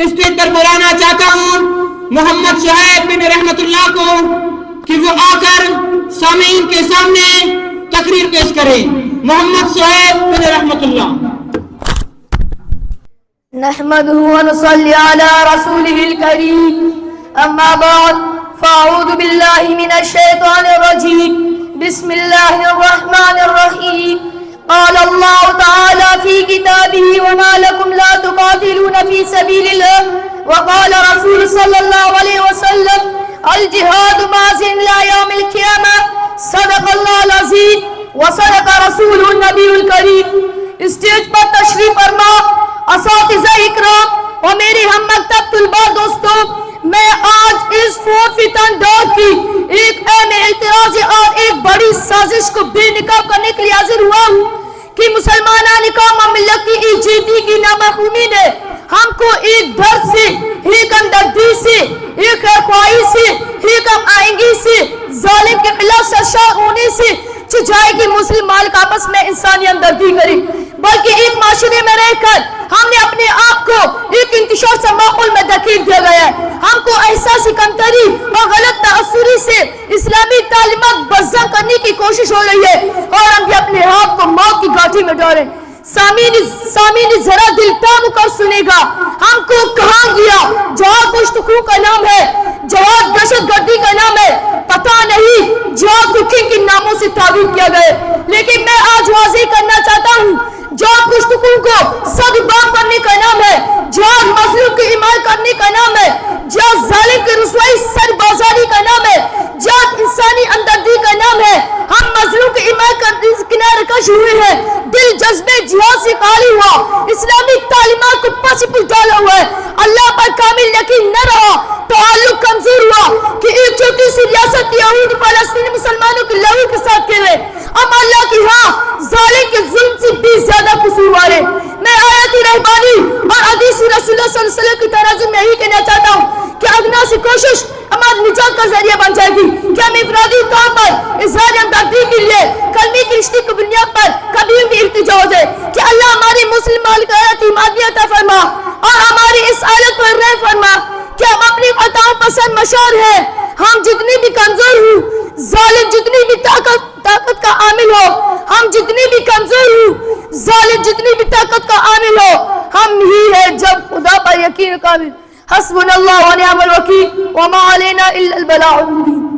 Stage پر بلانا چاہتا ہوں محمد شعیب بن رحمت اللہ کو کہ وہ آ کر سامعین کے سامنے تقریر پیش کریں. محمد شعیب بن رحمت اللہ. نحمده ونصلي على رسوله الكريم أما بعد فأعوذ بالله من الشيطان الرجيم بسم الله الرحمن الرحيم قال الله تعالى في كتابه وما لكم لا تقاتلون في سبيل الله وقال رسول صلى الله عليه وسلم الجهاد ماضٍ إلى يوم القيامة صدق الله العظيم وصدق رسوله النبي الكريم. اسٹیج پر تشریف فرما اساتذہ اکرام اور میری ہم مکتب طلباء دوستوں، میں آج اس فتن دور کی ایک اہم اعتراض اور ایک بڑی سازش کو بے نقاب کرنے کے لیے حاضر ہوا ہوں کہ مسلمانان قوم و ملت کی یکجہتی کی نامفہومی نے ہم کو ایک درد سے، ایک ہمدردی سے، ایک خیرخواہی سے، ایک ہم آہنگی سے، ظالم کے خلاف سرشار ہونے سے چاہے کہ مسلم مالک آپس میں انسانی ہمدردی کرے، بلکہ ایک معاشرے میں رہ کر ہم نے اپنے آپ کو ایک انتشار سے ماحول میں دھکیل دیا گیا ہے. ہم کو احساسی کمتری اور غلط تاثری سے اسلامی تعلیمات بزم کرنے کی کوشش ہو رہی ہے اور ہم بھی اپنے آپ کو موت کی گھاٹی میں ڈالیں. سامعین ذرا دل تام کر سنے گا، ہم کو کہاں گیا جہاد کشت خون کا نام ہے، جہاد دہشت گردی کا نام ہے، پتہ نہیں جہاد کو کن کن ناموں سے تعبیر کیا گئے. لیکن میں آج واضح کرنا چاہتا ہوں جہاد کشت خون کو صدبام کرنے کا نام ہے، جہاد مظلوم کی حمایت کرنے کا نام ہے، جہاد ظالم کی رسوائی سر بازاری کا نام ہے، جہاد انسانی ہمدردی کا نام ہے. ہم مظلوم کی حمایت کرنے سے کنارے کش ہوئے ہیں، دل جذبے جہاد سے خالی ہوا، اسلامی تعلیمات کو پس پش ڈالا ہوا ہے، اللہ پر کامل یقین نہ رہا، تعلق کمزور ہوا کہ ایک چھوٹی سی ریاست یہود فلسطینی مسلمانوں کے لہو کے ساتھ کھیلے. ہم اللہ کی ہاں ظالم کے ظلم سے بھی زیادہ قصوروار ہیں. میں آیت رحمانی اور حدیث رسول اللہ صلی اللہ علیہ وسلم کی تناظر میں یہی کہنا چاہتا ہوں کہ ادنا سی کوشش ہماری نجات کا ذریعہ بن جائے گی کہ ہم انفرادی طور پر اظہار ہمدردی کے لیے کلمی کی رشتے کی بنیاد پر کبھی بھی التجا ہو جائے کہ اللہ ہماری مسلم مالکیت ایمانی عطا فرما اور ہماری اس حالت پر رحم فرما کہ ہم اپنی خطاؤں پسند مشہور ہیں. ہم جتنی بھی کمزور ہوں، ظالم جتنی بھی طاقت کا عامل ہو، ہم جتنی بھی کمزور ہوں، ظالم جتنی بھی طاقت کا عامل ہو، ہم ہی ہیں جب خدا پر یقین کامل. حسبنا اللہ ونعم الوکیل وما علینا الا البلاغ المبین.